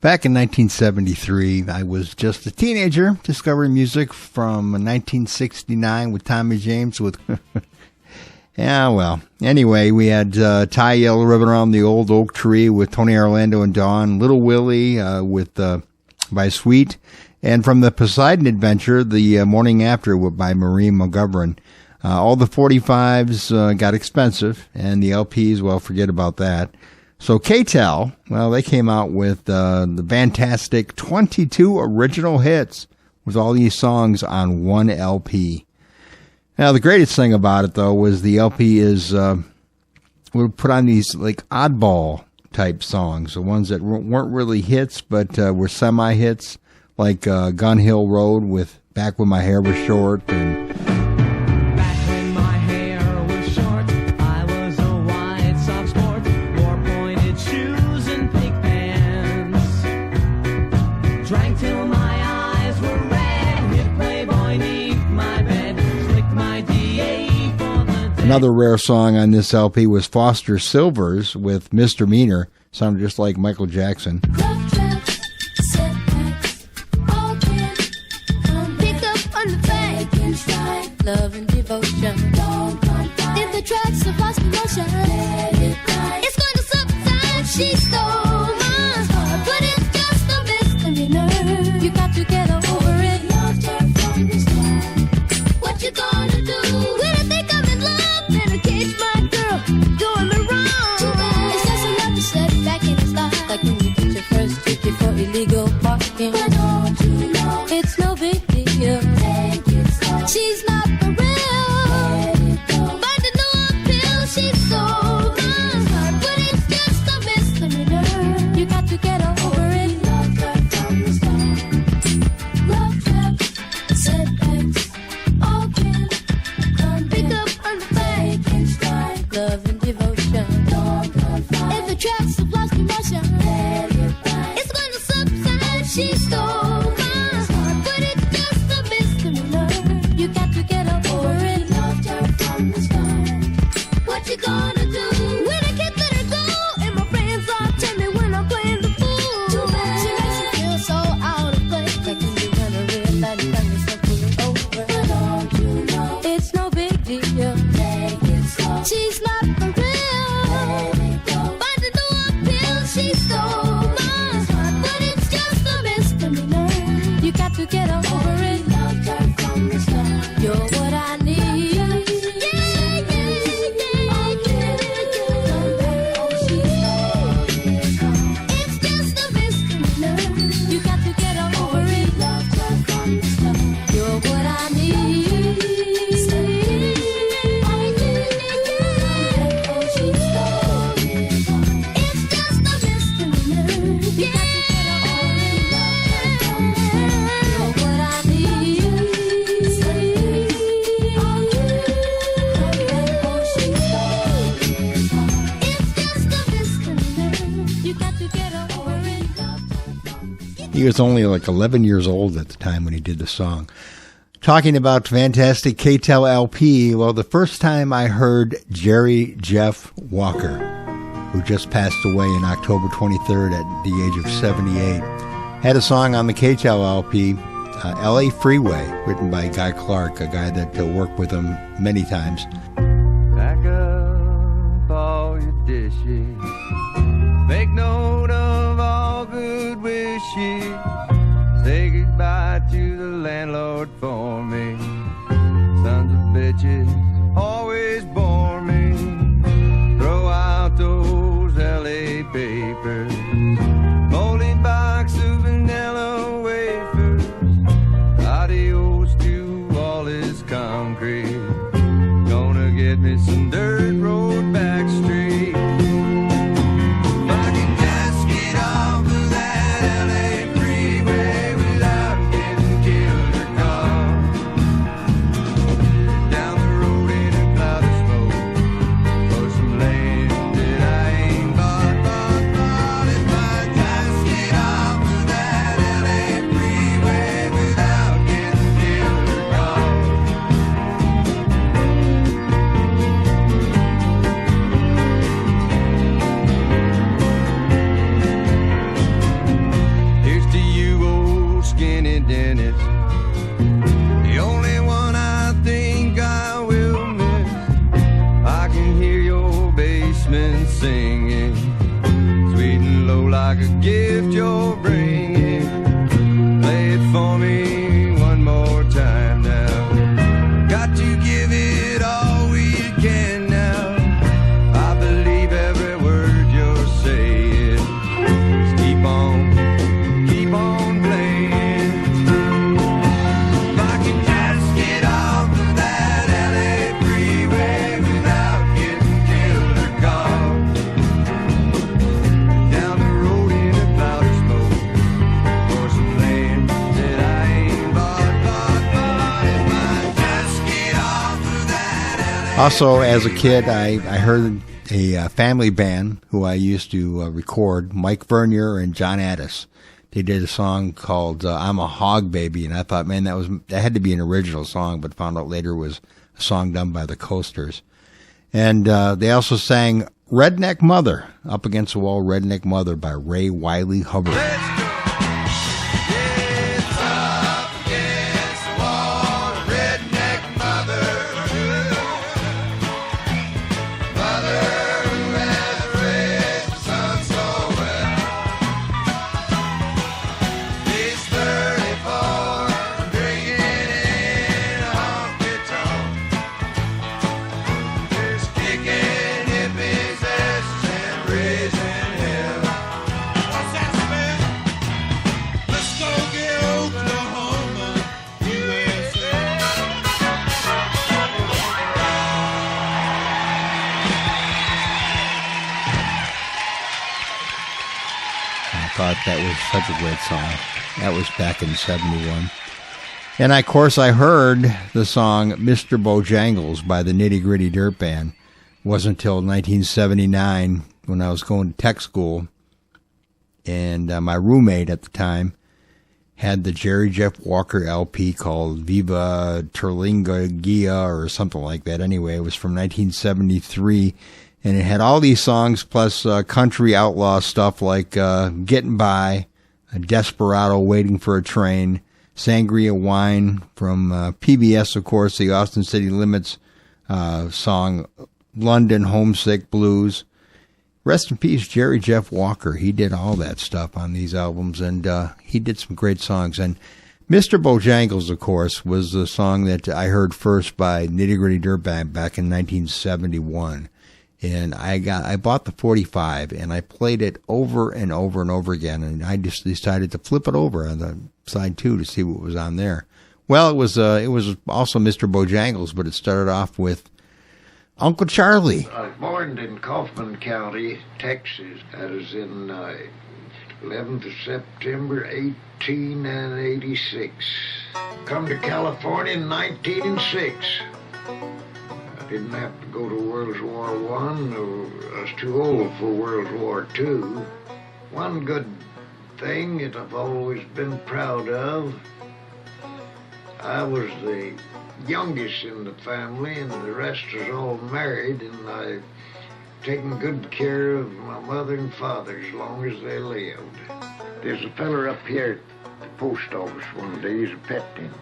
Back in 1973, I was just a teenager discovering music from 1969 with Tommy James with... Yeah, well, anyway, we had Tie Yellow Ribbon Around the Old Oak Tree with Tony Orlando and Dawn, Little Willie by Sweet, and from the Poseidon Adventure, The Morning After by Maureen McGovern. All the 45s got expensive, and the LPs, well, forget about that. So K-Tel, well, they came out with the fantastic 22 original hits with all these songs on one LP. Now, the greatest thing about it, though, was the LP would put on these, like, oddball type songs, the ones that weren't really hits, but were semi-hits, like Gun Hill Road with Back When My Hair Was Short, and Back when my hair was short, I was a white soft sport, wore pointed shoes and pink pants, drank till my eyes were red, hit Playboy neath my bed, slicked my DA for the day. Another rare song on this LP was Foster Silver's with Misdemeanor. Sounded just like Michael Jackson. Love traps, setbacks, all can come pick up on the back and stride. Love and devotion, don't come by. If the tracks have lost emotion, let it cry. It's going to subside. She stole my heart, but it's just a misdemeanor. You got to get over it. Loved her from the start. What you gonna do when I think I'm in love and I cage my girl doing me wrong? Too bad. It's just enough to set back in his life. Like when you get your first ticket for illegal parking. But don't you know it's no big deal? Take it slow. She's not for real. Let it go. Find a new appeal. She's so smart, but it's just a misdemeanor. You got to get over it. Loved her from the start. Love traps, setbacks, all can come pick up on the fake and stride. Love and devotion, don't come by. If the tracks have lost emotion, let it ride. It's going to subside. She stole my heart, but it's just a misdemeanor. You got to get over it. Loved her from the start. What you gonna do when I can't let her go? And my friends all tell me when I'm playing the fool. Too bad. She makes me feel so out of place. Like when you run a red light and find yourself pulling over. But don't you know it's no big deal? Take it slow. She's not for real. Let it go. Find a new appeal. She stole my heart, but it's just a misdemeanor. You got to get over it. Loved her from the start. You're what I need. Yeah, yeah, yeah. Oh, she stole it. It's just a misdemeanor. You got to get over it. Loved her from the start. You're what I need. Oh, she stole it. It's just a misdemeanor. You got to get over it. Loved her from the start. You're what I need. Oh, she stole it. It's just a misdemeanor. You got to get over it. Loved her from the start. He was only like 11 years old at the time when he did the song. Talking about fantastic K-Tel LP, well, the first time I heard Jerry Jeff Walker, who just passed away in October 23rd at the age of 78, had a song on the K-Tel LP, LA Freeway, written by Guy Clark, a guy that worked with him many times. Pack up all your dishes. Make note of all good wishes. Say goodbye to the landlord for me. Sons of bitches always bore me. Throw out those LA papers. Molding box of vanilla wafers. Adios to all this concrete. Gonna get me some dirt road back street. If I can just get off of that LA freeway without getting killed or caught. dentist. The only one I think I will miss. I can hear your basement singing, sweet and low like a gift you're bringing. Play it for me one more time now. Got to give it all we can now. I believe every word you're saying. Just keep on playing. If I can just get off of that LA freeway without getting killed or caught, down the road in a cloud of smoke, for some land that I ain't bought. If I just get off of that LA. Also, as a kid, I heard a family band who I used to record, Mike Vernier and John Addis. They did a song called I'm a Hog Baby, and I thought, man, that had to be an original song, but found out later it was a song done by the Coasters. And they also sang Redneck Mother, Up Against the Wall, Redneck Mother by Ray Wiley Hubbard. It's up against the wall, redneck mother. Mother who has raised the son so well. He's 34, drinking in a honky-tonk. Just kicking hippies' asses and raising hell. What's that smell? Let's go get Oklahoma, USA. I thought that was such a great song. That was back in 71. And of course, I heard the song Mr. Bojangles by the Nitty Gritty Dirt Band. It wasn't until 1979 when I was going to tech school, and my roommate at the time had the Jerry Jeff Walker LP called Viva Terlinga or something like that. Anyway, it was from 1973, and it had all these songs plus country outlaw stuff like Getting By, Desperado, Waiting for a Train, Sangria Wine from PBS, of course, the Austin City Limits song London Homesick Blues. Rest in peace, Jerry Jeff Walker. He did all that stuff on these albums, and he did some great songs. And Mr. Bojangles, of course, was the song that I heard first by Nitty Gritty Dirt Band back in 1971. And I bought the 45, and I played it over and over and over again, and I just decided to flip it over on the side 2 to see what was on there. Well, it was also Mr. Bojangles, but it started off with Uncle Charlie. I was born in Kaufman County, Texas. That was in 11th of September, 1886. Come to California in 1906. I didn't have to go to World War I. I was too old for World War II. One good thing that I've always been proud of, I was the youngest in the family, and the rest was all married, and I've taken good care of my mother and father as long as they lived. There's a feller up here at the post office one day, he's a pet him.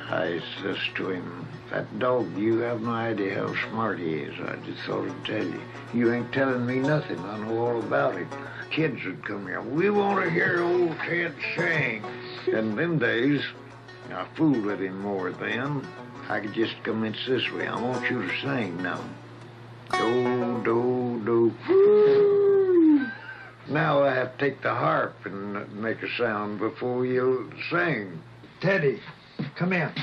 I says to him, "That dog, you have no idea how smart he is. I just thought I'd tell you. You ain't telling me nothing. I know all about it." Kids would come here, "We want to hear old Ted sing." In them days, I fooled with him more then. I could just commence this way. "I want you to sing now. Do, do, do. Woo." Now I have to take the harp and make a sound before you sing. Teddy, come here.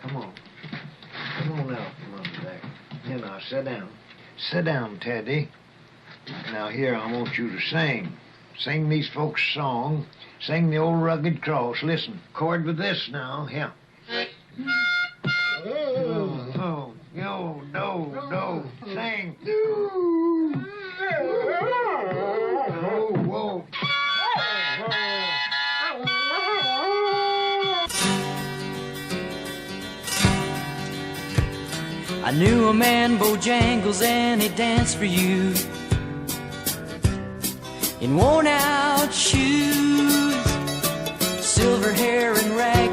Come on. Come on out from under there. Here now, sit down. Sit down, Teddy. Now here, I want you to sing. Sing these folks' song. Sing the old rugged cross. Listen, chord with this now. Here. Oh, yo, do, do. Sing. Whoa, whoa. I knew a man, Bojangles, and he danced for you in worn-out shoes, silver hair and rags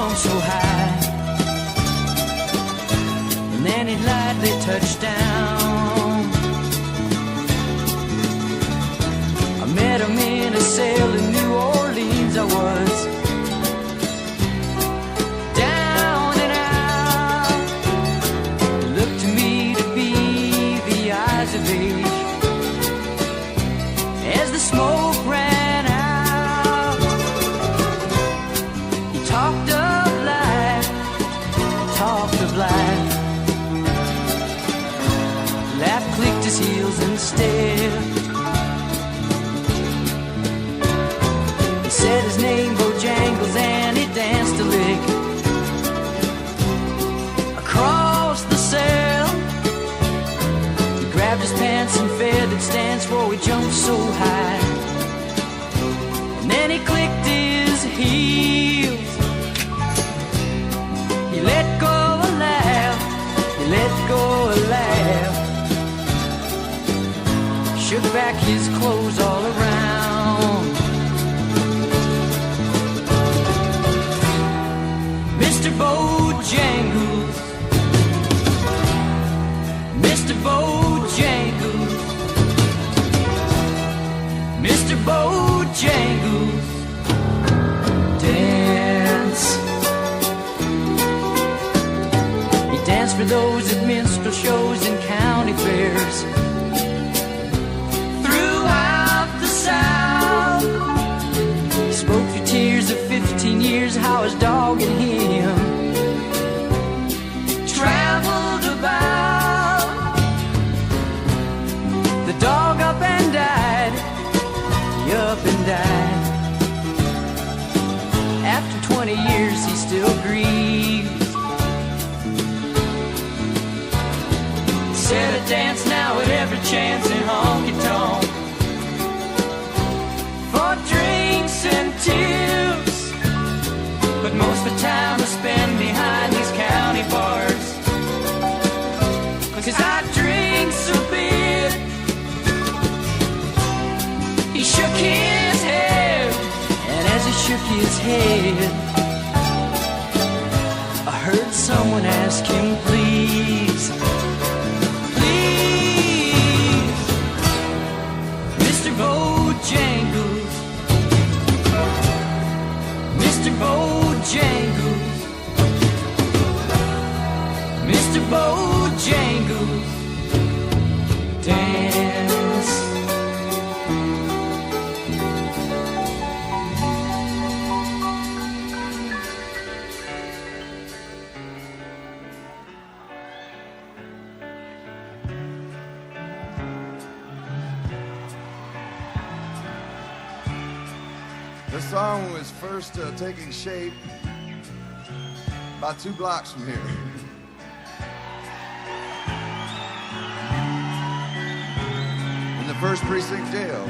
flown so high. And then he lightly touched down. I met him in a cell in New Orleans. I was down and out. It looked to me to be the eyes of age. As the smoke ran out, he talked of life, talked of life. Laugh clicked his heels and stared. He said his name Bojangles and he danced a lick across the cell. He grabbed his pants and feathered stance for he jumped so high. And then he clicked his heels. He let go a laugh, he let go a laugh. Shook back his clothes all around. Mr. Bojangles, Mr. Bojangles, Mr. Bojangles, dance. He danced for those at minstrel shows and county fairs. Throughout the South, he spoke through tears of 15 years how his dog and him traveled about. The dog up and died, he up and died. After 20 years he still grieves. Said I dance now at every chance in honky-tonk for drinks and tips. But most of the time I spend behind these county bars, 'cause I drink so big. He shook his head, and as he shook his head, I heard someone ask him, please, please, Mr. Bojangles, Mr. Bojangles, Mr. Bojangles, dance. This song was first taking shape about 2 blocks from here. In the 1st Precinct Jail.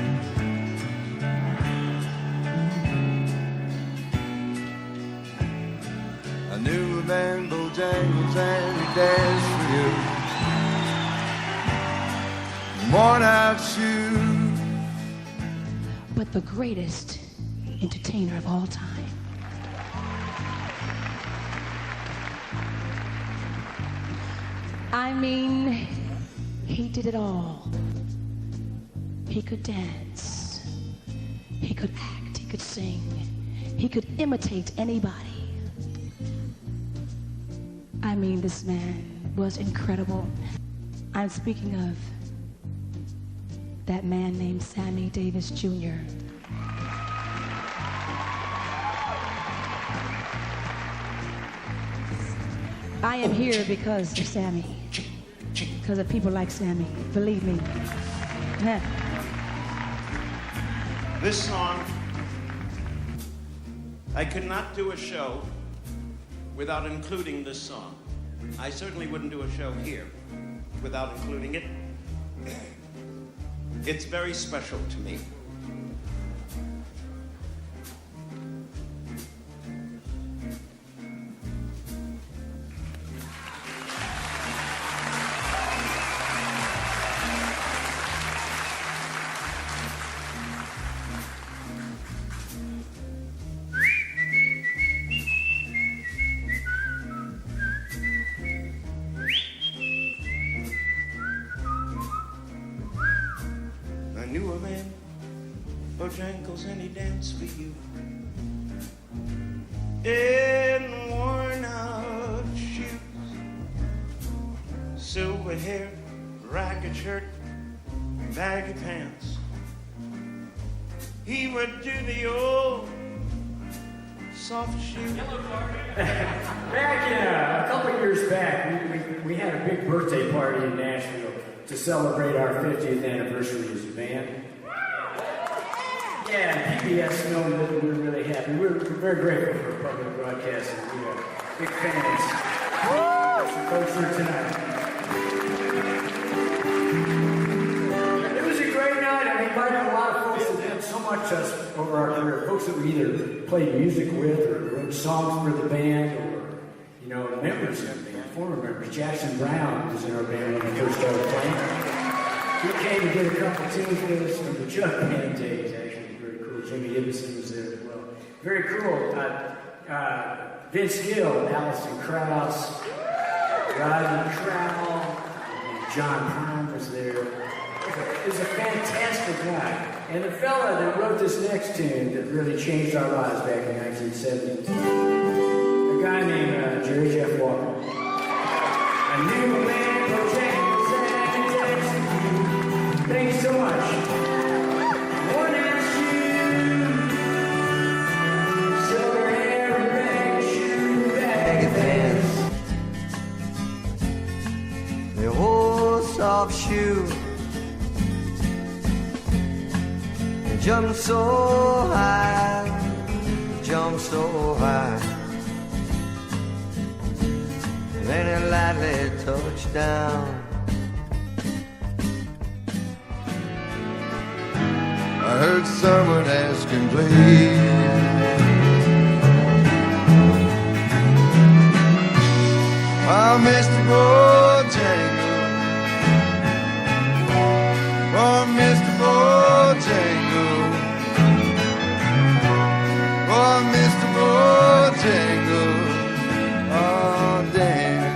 I knew a man, Bojangles, and he danced for you. Worn out shoes. But the greatest entertainer of all time. I mean, he did it all. He could dance, he could act, he could sing, he could imitate anybody. I mean, this man was incredible. I'm speaking of that man named Sammy Davis Jr. I am here because of Sammy, because of people like Sammy, believe me. This song, I could not do a show without including this song. I certainly wouldn't do a show here without including it. It's very special to me. Bojangles and he danced for you. In worn out shoes, silver hair, ragged shirt, baggy pants. He would do the old soft shoe. Back in a couple of years back, we had a big birthday party in Nashville to celebrate our 50th anniversary as a band. Yeah, and PBS know that we were really happy. We're very grateful for public broadcasting. We are big fans. That's the folks here tonight. It was a great night. I invited a lot of folks that meant so much to us over our career. Folks that we either played music with or wrote songs for the band or, you know, members of the band, former members. Jackson Brown was in our band when we first started playing. He came and did a couple tunes with us from the Chuck Band days, actually. Very cool. Jimmy Gibson was there as well. Very cool. Vince Gill, Allison Krauss, Rodney Crowell, and John Prime was there. It was a fantastic night. And the fella that wrote this next tune that really changed our lives back in 1970, a guy named Jerry Jeff Walker. I knew a man, Bojangles, and Jackson. Thanks so much. One ass shoe, silver hair, red shoe, baggy pants. The old soft shoe. Jump so high, jump so high. Then it lightly touched down. I heard someone asking, please. Oh, Mr. Bojangles. Oh, Mr. Bojangles. Oh, Mr. Bojangles. Oh, damn.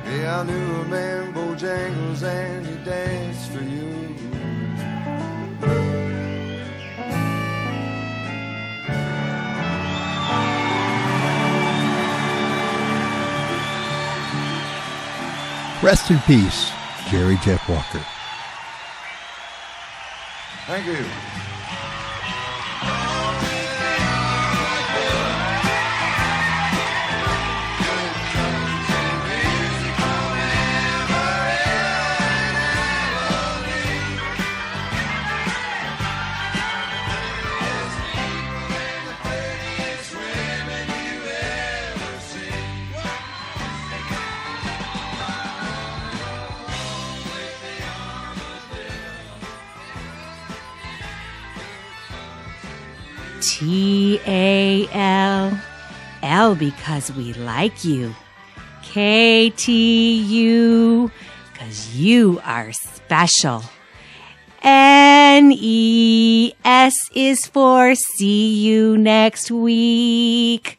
Yeah, I knew a man, Bojangles, and he danced for you. Rest in peace, Jerry Jeff Walker. Thank you. TAL, L because we like you. KTU, because you are special. NES is for see you next week.